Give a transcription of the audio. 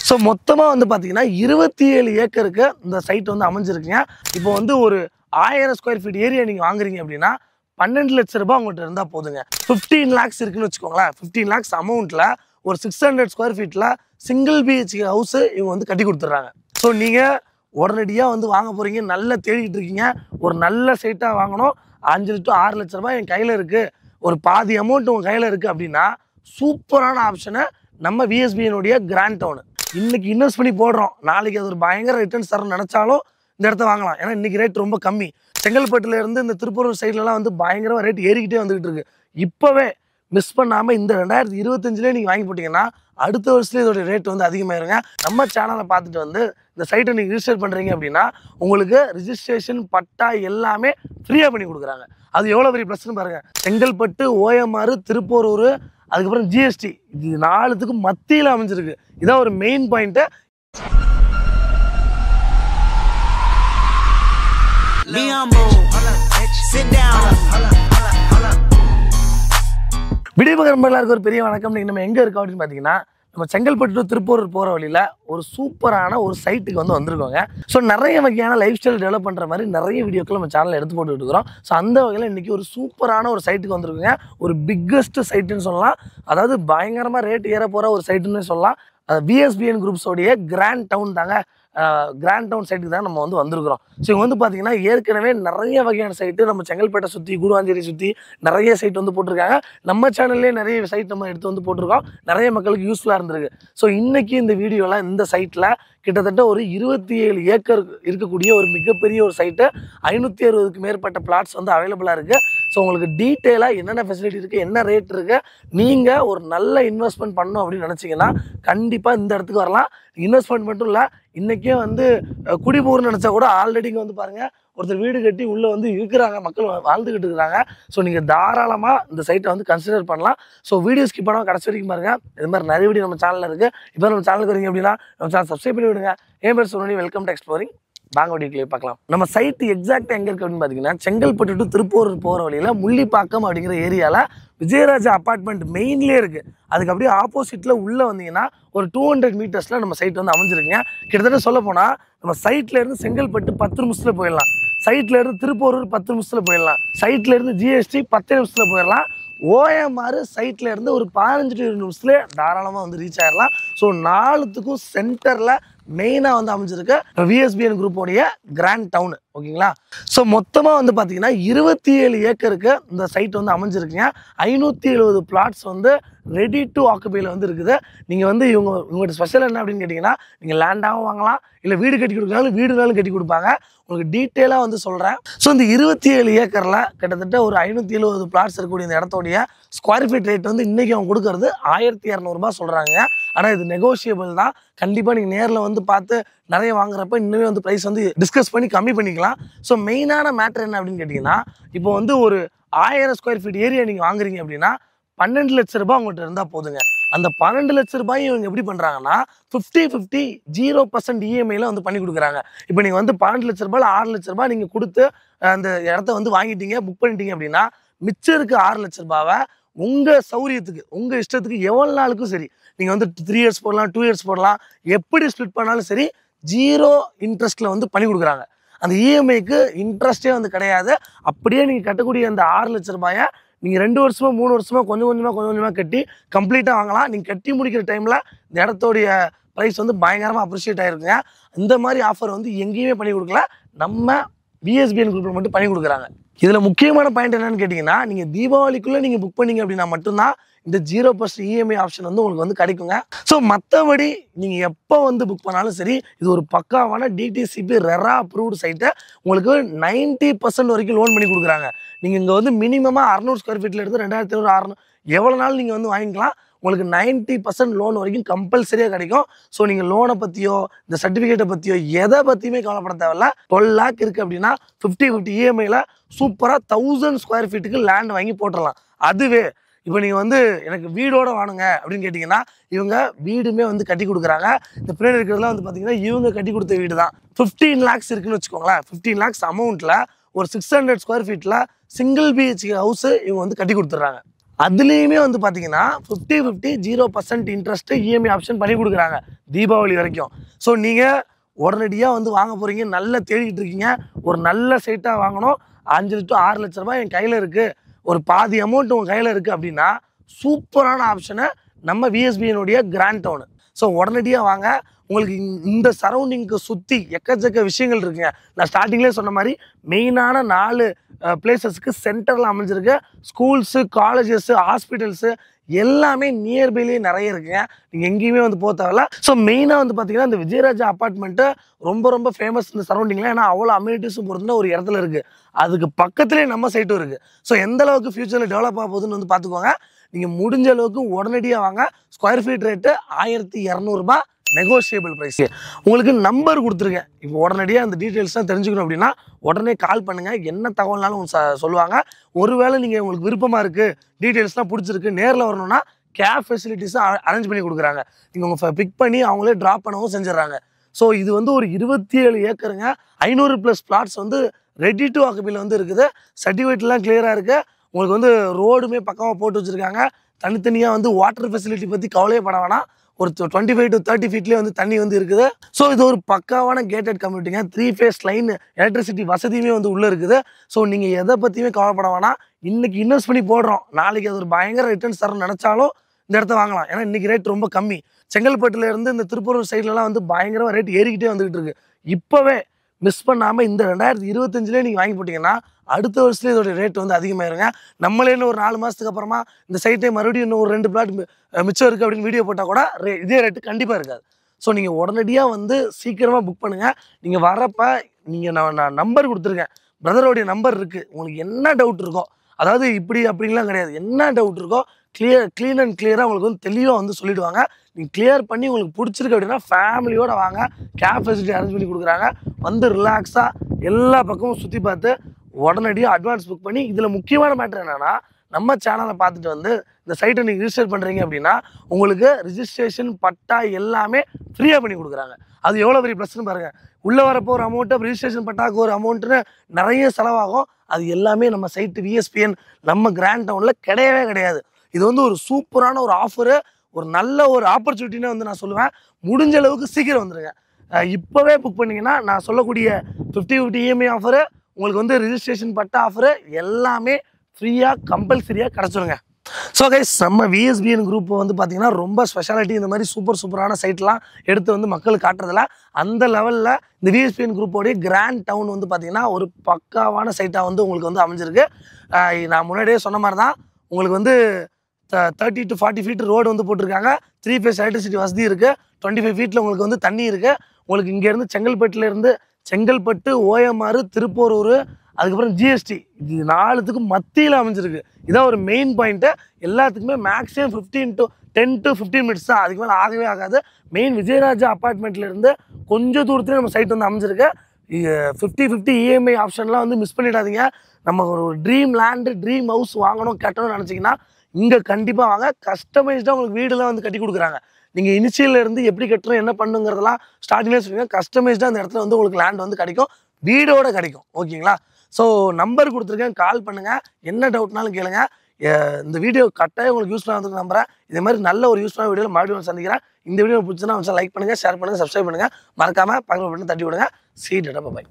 So மொத்தமாக வந்து பார்த்தீங்கன்னா 27 ஏக்கருக்கு இந்த சைட் வந்து அமைஞ்சிருக்குங்க. இப்போ வந்து ஒரு 1000 ஸ்கொயர் ஃபீட் ஏரியா நீங்கள் வாங்குறீங்க அப்படின்னா 12 லட்ச ரூபாய் உங்கள்கிட்ட இருந்தால் போதுங்க. 15 lakhs இருக்குன்னு வச்சுக்கோங்களேன். 15 lakhs அமௌண்ட்டில் ஒரு 600 ஸ்கொயர் ஃபீட்டில் சிங்கிள் பிஹெச்கே ஹவுஸு இவங்க வந்து கட்டி கொடுத்துட்றாங்க. ஸோ நீங்கள் உடனடியாக வந்து வாங்க போகிறீங்க, நல்லா தேடிட்டு இருக்கீங்க, ஒரு நல்ல சைட்டாக வாங்கணும், 5 to 6 லட்ச ரூபாய் என் கையில் இருக்குது, ஒரு பாதி அமௌண்ட் உங்கள் கையில் இருக்குது அப்படின்னா சூப்பரான ஆப்ஷனை நம்ம விஎஸ்பிஎனுடைய கிராண்ட் டவுன் இன்னைக்கு இன்வெஸ்ட் பண்ணி போடுறோம். நாளைக்கு அது ஒரு பயங்கர ரிட்டர்ன்ஸ் தரணும்னு நினச்சாலும் இந்த இடத்த வாங்கலாம். ஏன்னா இன்றைக்கி ரேட் ரொம்ப கம்மி. செங்கல்பட்டுலேருந்து இந்த திருப்பூர் சைட்லலாம் வந்து பயங்கரமாக ரேட் ஏறிக்கிட்டே வந்துகிட்டு இருக்கு. இப்போவே மிஸ் பண்ணாமல் இந்த 2025 நீங்கள் வாங்கி போட்டிங்கன்னா அடுத்த வருஷத்துல இதோட ரேட் வந்து அதிகமாயிருங்க. நம்ம சேனலை பார்த்துட்டு வந்து இந்த சைட்டை நீங்கள் ரிஜிஸ்டர் பண்ணுறீங்க அப்படின்னா உங்களுக்கு ரிஜிஸ்ட்ரேஷன் பட்டா எல்லாமே ஃப்ரீயாக பண்ணி கொடுக்குறாங்க. அது எவ்வளோ பெரிய ப்ளஸ்ன்னு பாருங்கள். செங்கல்பட்டு, ஓஎம்ஆர், திருப்பூரூர், அதுக்கப்புறம் ஜிஎஸ்டி, இது 4த்துக்கும் மத்தியில் அமைஞ்சிருக்கு. இதான் ஒரு மெயின் பாயிண்ட்டு. விடியபகரம்பலாருக்கு ஒரு பெரிய வணக்கம். நீங்கள் நம்ம எங்கே இருக்கோம் அப்படின்னு பார்த்தீங்கன்னா நம்ம செங்கல்பட்டு டு திருப்பூர் போகிற வழியில் ஒரு சூப்பரான ஒரு சைட்டுக்கு வந்து வந்திருக்கோங்க. ஸோ நிறைய வகையான லைஃப் ஸ்டைல் டெவலப் பண்ணுற மாதிரி நிறைய வீடியோக்கள் நம்ம சேனலில் எடுத்து போட்டுக்கிட்டு இருக்கிறோம். ஸோ அந்த வகையில் இன்றைக்கி ஒரு சூப்பரான ஒரு சைட்டுக்கு வந்திருக்குங்க. ஒரு பிக்கஸ்ட் சைட்டுன்னு சொல்லலாம். அதாவது பயங்கரமாக ரேட் ஏற போகிற ஒரு சைட்டுன்னு சொல்லலாம். விஎஸ்பிஎன் குரூப்ஸோடைய கிராண்ட் டவுன் தாங்க. கிராண்ட் டவுன் சைட்டுக்கு தான் நம்ம வந்து வந்திருக்கிறோம். ஸோ இங்கே வந்து பார்த்தீங்கன்னா ஏற்கனவே நிறைய வகையான சைட்டு நம்ம செங்கல்பேட்டை சுற்றி, கூடுவாஞ்சேரி சுற்றி நிறைய சைட் வந்து போட்டிருக்காங்க. நம்ம சேனல்லே நிறைய சைட் நம்ம எடுத்து வந்து போட்டிருக்கோம். நிறைய மக்களுக்கு யூஸ்ஃபுல்லாக இருந்திருக்கு. ஸோ இன்றைக்கி இந்த வீடியோவில் இந்த சைட்டில் கிட்டத்தட்ட ஒரு 27 ஏக்கர் இருக்கக்கூடிய ஒரு மிகப்பெரிய ஒரு சைட்டு, 560க்கு மேற்பட்ட பிளாட்ஸ் வந்து அவைலபிளாக இருக்குது. ஸோ உங்களுக்கு டீட்டெயிலாக என்னென்ன ஃபெசிலிட்டி இருக்குது, என்ன ரேட் இருக்குது, நீங்கள் ஒரு நல்ல இன்வெஸ்ட்மெண்ட் பண்ணணும் அப்படின்னு நினச்சிங்கன்னா கண்டிப்பாக இந்த இடத்துக்கு வரலாம். இன்வெஸ்ட்மெண்ட் மட்டும் இல்லை, இன்றைக்கே வந்து குடிபோர்னு நினச்சா கூட ஆல்ரெடி இங்கே வந்து பாருங்கள் ஒருத்தர் வீடு கட்டி உள்ளே வந்து இருக்கிறாங்க, மக்கள் வாழ்ந்துக்கிட்டு இருக்கிறாங்க. ஸோ நீங்கள் தாராளமாக இந்த சைட்டை வந்து கன்சிடர் பண்ணலாம். ஸோ வீடியோ ஸ்கிப் பண்ணாமல் கடைசி வரைக்கும் பாருங்கள். இது மாதிரி நிறைய வீடியோ நம்ம சேனலில் இருக்குது. இப்போ நம்ம சேனலுக்கு வரீங்க அப்படின்னா நம்ம சேனல் சப்ஸ்கிரைப் பண்ணி விடுங்க. என் பேர் சொன்னி, வெல்கம் டு எக்ஸ்ப்ளோரிங். வாங்க வீடியோக்களே பார்க்கலாம். நம்ம சைட்டு எக்ஸாக்டாக எங்கே இருக்குது அப்படின்னு பார்த்தீங்கன்னா செங்கல்பட்டு டு திருப்பூர் போகிற வழியில் முள்ளிப்பாக்கம் அப்படிங்கிற ஏரியாவில் விஜயராஜா அப்பார்ட்மெண்ட் மெயின்லேயே இருக்குது. அதுக்கு அப்படியே ஆப்போசிட்டில் உள்ளே வந்தீங்கன்னா ஒரு 200 மீட்டர்ஸில் நம்ம சைட் வந்து அமைஞ்சிருக்குங்க. கிட்டத்தட்ட சொல்ல போனால் நம்ம சைட்லேருந்து செங்கல்பட்டு 10 நிமிஷத்தில் போயிடலாம், சைட்லேருந்து திருப்பூரூர் 10 நிமிஷத்தில் போயிடலாம், சைட்லேருந்து ஜிஎஸ்டி 10 நிமிஷத்தில் போயிடலாம், ஓஎம்ஆர் சைட்லேருந்து ஒரு 15 to 20 நிமிஷத்துலேயே தாராளமாக வந்து ரீச் ஆகிடலாம். ஸோ 4த்துக்கும் சென்டரில் மெயினாக வந்து அமைஞ்சிருக்கு விஎஸ்பிஎன் குரூப்போடைய கிராண்ட் டவுன். ஓகேங்களா? ஸோ மொத்தமாக வந்து பார்த்தீங்கன்னா 27 ஏக்கருக்கு இந்த சைட் வந்து அமைஞ்சிருக்குங்க. 570 பிளாட்ஸ் வந்து ரெடி டு ஆக்குபையில் வந்து இருக்குது. நீங்கள் வந்து இவங்கள்ட்ட ஸ்பெஷல் என்ன அப்படின்னு கேட்டிங்கன்னா நீங்கள் லேண்டாகவும் வாங்கலாம், இல்லை வீடு கட்டி கொடுக்குறாலும் வீடுனாலும் கட்டி கொடுப்பாங்க. உங்களுக்கு டீட்டெயிலாக வந்து சொல்கிறேன். ஸோ இந்த 27 ஏக்கரில் கிட்டத்தட்ட ஒரு 570 பிளாட்ஸ் இருக்கக்கூடிய இந்த இடத்தோடைய ஸ்கொயர் ஃபீட் ரேட் வந்து இன்றைக்கி அவங்க கொடுக்குறது 1200 சொல்கிறாங்க. ஆனால் இது நெகோஷியபிள் தான். கண்டிப்பாக நீங்கள் நேரில் வந்து பார்த்து நிறைய வாங்குறப்ப இன்னுமே வந்து ப்ரைஸ் வந்து டிஸ்கஸ் பண்ணி கம்மி பண்ணிக்கலாம். ஸோ மெயினான மேட்ரு என்ன அப்படின்னு கேட்டிங்கன்னா இப்போ வந்து ஒரு 1000 ஸ்கொயர் ஃபீட் ஏரியா நீங்கள் வாங்குறீங்க அப்படின்னா 12 லட்ச ரூபாய் உங்கள்கிட்ட இருந்தால் போதுங்க. அந்த 12 லட்ச ரூபாயும் இவங்க எப்படி பண்ணுறாங்கன்னா 50-50 0% இஎம்ஐயில் வந்து பண்ணி கொடுக்குறாங்க. இப்போ நீங்கள் வந்து 12 லட்ச ரூபாயில் 6 லட்ச ரூபாய் நீங்கள் கொடுத்து அந்த இடத்த வந்து வாங்கிட்டீங்க, புக் பண்ணிட்டீங்க அப்படின்னா மிச்சம் இருக்க 6 லட்ச ரூபாவை உங்கள் சௌரியத்துக்கு, உங்கள் இஷ்டத்துக்கு எவ்வளோ நாளுக்கும் சரி, நீங்கள் வந்து 3 years போடலாம், 2 years போடலாம், எப்படி ஸ்ப்ளிட் பண்ணாலும் சரி 0 இன்ட்ரெஸ்ட்டில் வந்து பண்ணி கொடுக்குறாங்க. அந்த இஎம்ஐக்கு இன்ட்ரெஸ்ட்டே வந்து கிடையாது. அப்படியே நீங்கள் கட்டக்கூடிய அந்த 6 லட்ச ரூபாயை நீங்கள் 2 வருஷமோ 3 வருஷமோ கொஞ்சம் கொஞ்சமாக கட்டி கம்ப்ளீட்டாக வாங்கலாம். நீங்கள் கட்டி முடிக்கிற டைமில் இந்த இடத்தோடைய ப்ரைஸ் வந்து பயங்கரமாக அப்ரிஷியேட் ஆகிருக்குங்க. இந்த மாதிரி ஆஃபர் வந்து எங்கேயுமே பண்ணி கொடுக்கல, நம்ம விஎஸ்பிஎன் குரூப்பில் மட்டும் பண்ணி கொடுக்குறாங்க. இதில் முக்கியமான பாயிண்ட் என்னன்னு கேட்டிங்கன்னா நீங்கள் தீபாவளிக்குள்ளே நீங்கள் புக் பண்ணிங்க அப்படின்னா மட்டும்தான் இந்த 0% இஎம்ஐ ஆப்ஷன் வந்து உங்களுக்கு வந்து கிடைக்குங்க. ஸோ மற்றபடி நீங்கள் எப்போ வந்து புக் பண்ணாலும் சரி இது ஒரு பக்காவான டிடிசிபி ரெரா அப்ரூவ்டு சைட்டை உங்களுக்கு 90% வரைக்கும் லோன் பண்ணி கொடுக்குறாங்க. நீங்கள் இங்கே வந்து மினிமமாக 600 ஸ்கொயர் ஃபீட்டில் எடுத்து 2500 600 எவ்வளோ நாள் நீங்கள் வந்து வாங்கிக்கலாம். உங்களுக்கு 90% லோன் வரைக்கும் கம்பல்சரியாக கிடைக்கும். ஸோ நீங்கள் லோனை பற்றியோ இந்த சர்டிஃபிகேட்டை பற்றியோ எதை பற்றியுமே கவலைப்பட தேவையில்ல. 12 lakh இருக்குது அப்படின்னா 50-50 இஎம்ஐயில் சூப்பராக 1000 ஸ்கொயர் ஃபீட்டுக்கு லேண்ட் வாங்கி போட்டுடலாம். அதுவே இப்போ நீங்கள் வந்து எனக்கு வீடோட வாணுங்க அப்படின்னு கேட்டிங்கன்னா இவங்க வீடுமே வந்து கட்டி கொடுக்குறாங்க. இந்த பின்னாடி இருக்கிறதுலாம் வந்து பார்த்தீங்கன்னா இவங்க கட்டி கொடுத்த வீடு தான். 15 lakhs இருக்குன்னு வச்சுக்கோங்களேன். 15 lakhs அமௌண்ட்டில் ஒரு 600 ஸ்கொயர் ஃபீட்டில் சிங்கிள் பிஹெச்கே ஹவுஸு இவங்க வந்து கட்டி கொடுத்துட்றாங்க. அதுலேயுமே வந்து பார்த்தீங்கன்னா 50-50 0% இன்ட்ரெஸ்ட்டு இஎம்ஐ ஆப்ஷன் பண்ணி கொடுக்குறாங்க தீபாவளி வரைக்கும். ஸோ நீங்கள் உடனடியாக வந்து வாங்க போகிறீங்க, நல்லா தேடிக்கிட்டு இருக்கீங்க, ஒரு நல்ல சைட்டாக வாங்கணும், 5 to 6 லட்ச ரூபாய் என் கையில் இருக்குது, ஒரு பாதி அமௌண்ட் உங்கள் கையில் இருக்குது அப்படின்னா சூப்பரான ஆப்ஷனை நம்ம விஎஸ்பிஎனுடைய கிராண்ட் டவுனு. ஸோ உடனடியாக வாங்க. உங்களுக்கு இந்த சரௌண்டிங்க்கு சுற்றி எக்கச்சக்க விஷயங்கள் இருக்குங்க. நான் ஸ்டார்டிங்லேயே சொன்ன மாதிரி மெயினான 4 பிளேசஸ்க்கு சென்டரில் அமைஞ்சிருக்கு. ஸ்கூல்ஸு, காலேஜஸ்ஸு, ஹாஸ்பிட்டல்ஸு எல்லாமே நியர்பைலேயே நிறைய இருக்குங்க. நீங்கள் எங்கேயுமே வந்து போக தேவையில்ல. ஸோ மெயினாக வந்து பார்த்தீங்கன்னா இந்த விஜயராஜா அப்பார்ட்மெண்ட்டு ரொம்ப ரொம்ப ஃபேமஸ் இந்த சரௌண்டிங்கில். ஏன்னா அவ்வளோ அம்யூனிட்டிஸும் பொறுத்துனா ஒரு இடத்துல இருக்குது. அதுக்கு பக்கத்துலேயே நம்ம சைட்டும் இருக்குது. ஸோ எந்த அளவுக்கு ஃபியூச்சரில் டெவலப் ஆக போகுதுன்னு வந்து பார்த்துக்கோங்க. நீங்கள் முடிஞ்ச அளவுக்கு உடனடியாக வாங்க. ஸ்கொயர் ஃபீட் ரேட்டு 1200 ரூபாய், நெகோஷியபிள் ப்ரைஸு. உங்களுக்கு நம்பர் கொடுத்துருக்கேன். இப்போ உடனடியாக அந்த டீட்டெயில்ஸ்லாம் தெரிஞ்சுக்கணும் அப்படின்னா உடனே கால் பண்ணுங்கள். என்ன தகவல்னாலும் சொல்லுவாங்க. ஒருவேளை நீங்கள் உங்களுக்கு விருப்பமாக இருக்குது, டீட்டெயில்ஸ்லாம் பிடிச்சிருக்கு, நேரில் வரணும்னா கேப் ஃபெசிலிட்டிஸும் அரேஞ்ச் பண்ணி கொடுக்குறாங்க. நீங்கள் உங்கள் பிக் பண்ணி அவங்களே ட்ராப் பண்ணவும் செஞ்சிடறாங்க. ஸோ இது வந்து ஒரு 27 ஏக்கருங்க. 500+ பிளாட்ஸ் வந்து ரெடி டு ஆக்குபையில் வந்து இருக்குது. சர்டிஃபிகேட்லாம் கிளியராக இருக்குது. உங்களுக்கு வந்து ரோடுமே பக்கமாக போட்டு வச்சுருக்காங்க. தனித்தனியாக வந்து வாட்டர் ஃபெசிலிட்டி பற்றி கவலையே பட வேணாம். ஒரு 25 to 30 ஃபீட்லேயே வந்து தண்ணி வந்து இருக்குது. ஸோ இது ஒரு பக்காவான கேட்டட் கம்யூனிட்டிங்க. 3 ஃபேஸ் லைன் எலக்ட்ரிசிட்டி வசதியுமே வந்து உள்ளே இருக்குது. ஸோ நீங்கள் எதை பற்றியுமே கவலைப்பட வேணாம். இன்றைக்கி இன்வெஸ்ட் பண்ணி போடுறோம், நாளைக்கு அது ஒரு பயங்கர ரிட்டர்ன்ஸ் தரணும்னு நினச்சாலும் இந்த இடத்த வாங்கலாம். ஏன்னா இன்றைக்கி ரேட் ரொம்ப கம்மி. செங்கல்பட்டுலேருந்து இந்த திருப்பூர் சைட்லலாம் வந்து பயங்கரமாக ரேட் ஏறிக்கிட்டே வந்துகிட்டு இருக்குது. இப்போவே மிஸ் பண்ணாமல் இந்த 2025லேயே நீங்கள் வாங்கி போட்டிங்கன்னா அடுத்த வருஷத்துலேயே இதோட ரேட் வந்து அதிகமாயிருங்க. நம்மளே இன்னும் ஒரு 4 மாதத்துக்கு அப்புறமா இந்த சைட்டே மறுபடியும் இன்னும் ஒரு 2 பிளாட் மிச்சம் இருக்குது அப்படின்னு வீடியோ போட்டால் கூட இதே ரேட்டு கண்டிப்பாக இருக்காது. ஸோ நீங்கள் உடனடியாக வந்து சீக்கிரமாக புக் பண்ணுங்கள். நீங்கள் வரப்போ நீங்கள் நான் நம்பர் கொடுத்துருக்கேன், பிரதரோடைய நம்பர் இருக்குது. உங்களுக்கு என்ன டவுட் இருக்கோ, அதாவது இப்படி அப்படின்லாம் கிடையாது, என்ன டவுட் இருக்கோ க்ளீன் அண்ட் கிளியராக உங்களுக்கு வந்து தெளிவாக வந்து சொல்லிவிடுவாங்க. நீங்கள் கிளியர் பண்ணி உங்களுக்கு பிடிச்சிருக்கு அப்படின்னா ஃபேமிலியோடு வாங்க. கேப் ஃபெசிலிட்டி அரேஞ்ச் பண்ணி கொடுக்குறாங்க. வந்து ரிலாக்ஸாக எல்லா பக்கமும் சுற்றி பார்த்து உடனடியாக அட்வான்ஸ் புக் பண்ணி, இதில் முக்கியமான மேட்டர் என்னென்னா நம்ம சேனலை பார்த்துட்டு வந்து இந்த சைட்டை நீங்கள் ரிஜிஸ்டர் பண்ணுறீங்க அப்படின்னா உங்களுக்கு ரிஜிஸ்ட்ரேஷன் பட்டா எல்லாமே ஃப்ரீயாக பண்ணி கொடுக்குறாங்க. அது எவ்வளோ பெரிய ப்ளஸ்ன்னு பாருங்கள். உள்ளே வரப்போ ஒரு அமௌண்ட்டு, ரிஜிஸ்ட்ரேஷன் பட்டாக்கு ஒரு அமௌண்ட்டுன்னு நிறைய செலவாகும். அது எல்லாமே நம்ம சைட்டு விஎஸ்பிஎன் நம்ம கிராண்ட் டவுனில் கிடையவே கிடையாது. இது வந்து ஒரு சூப்பரான ஒரு ஆஃபரு, ஒரு நல்ல ஒரு ஆப்பர்ச்சுனிட்டின்னு வந்து நான் சொல்லுவேன். முடிஞ்ச அளவுக்கு சீக்கிரம் வந்துடுங்க. இப்போவே புக் பண்ணிங்கன்னா நான் சொல்லக்கூடிய 50-50 இஎம்ஐ ஆஃபரு, உங்களுக்கு வந்து ரிஜிஸ்ட்ரேஷன் பட்டா ஆஃபரு எல்லாமே ஃப்ரீயாக கம்பல்சரியாக கிடச்சிருங்க. ஸோ கைஸ், நம்ம விஎஸ்பிஎன் குரூப் வந்து பார்த்திங்கன்னா ரொம்ப ஸ்பெஷாலிட்டி. இந்த மாதிரி சூப்பரான சைட்லாம் எடுத்து வந்து மக்களுக்கு காட்டுறதில்ல. அந்த லெவலில் இந்த விஎஸ்பிஎன் குரூப்போடைய கிராண்ட் டவுன் வந்து பார்த்திங்கன்னா ஒரு பக்காவான சைட்டாக வந்து உங்களுக்கு வந்து அமைஞ்சிருக்கு. நான் முன்னாடியே சொன்ன மாதிரி தான் உங்களுக்கு வந்து 30 to 40 ஃபீட் ரோடு வந்து போட்டிருக்காங்க. 3 ஃபேஸ் எலக்ட்ரிசிட்டி வசதி இருக்குது. 25 ஃபீட்டில் உங்களுக்கு வந்து தண்ணி இருக்குது. உங்களுக்கு இங்கேருந்து செங்கல்பட்டு, OMR, திருப்பூரூர், அதுக்கப்புறம் ஜிஎஸ்டி, இது 4த்துக்கும் மத்தியில் அமைஞ்சிருக்கு. இதான் ஒரு மெயின் பாயிண்ட்டு. எல்லாத்துக்குமே மேக்ஸிமம் 10 to 15 மினிட்ஸ் தான், அதுக்கு மேலே ஆகவே ஆகாது. மெயின் விஜயராஜா அப்பார்ட்மெண்ட்லேருந்து கொஞ்சம் தூரத்துலேயே நம்ம சைட் வந்து அமைஞ்சிருக்கு. 50-50 இஎம்ஐ ஆப்ஷன்லாம் வந்து மிஸ் பண்ணிடாதீங்க. நம்ம ஒரு ட்ரீம் லேண்டு, ட்ரீம் ஹவுஸ் வாங்கணும் கட்டணும்னு நினச்சிங்கன்னா இங்கே கண்டிப்பாக வாங்க. கஸ்டமைஸ்டாக உங்களுக்கு வீடெல்லாம் வந்து கட்டி கொடுக்குறாங்க. நீங்கள் இனிஷியலேருந்து எப்படி கட்டுறோம், என்ன பண்ணுங்கிறதெல்லாம் ஸ்டார்டிங்லேயே சொல்லுங்கள். கஸ்டமைஸ்டாக அந்த இடத்துல வந்து உங்களுக்கு லேண்ட் வந்து கிடைக்கும், வீடோடு கிடைக்கும். ஓகேங்களா? ஸோ நம்பர் கொடுத்துருக்கேன், கால் பண்ணுங்கள். என்ன டவுட்னாலும் கேளுங்க. இந்த வீடியோ கட்டாயம் உங்களுக்கு யூஸ்ஃபுல்லாக வந்து நம்புறேன். இதே மாதிரி நல்ல ஒரு யூஸ்ஃபுல்லான வீடியோவில் மறுபடியும் சந்திக்கிறேன். இந்த வீடியோ பிடிச்சுன்னா லைக் பண்ணுங்கள், ஷேர் பண்ணுங்கள், சப்ஸ்கிரைப் பண்ணுங்கள். மறக்காமல் பக்கத்தில் பட்டன் தட்டி விடுங்க. சீ டேட்டா. பை.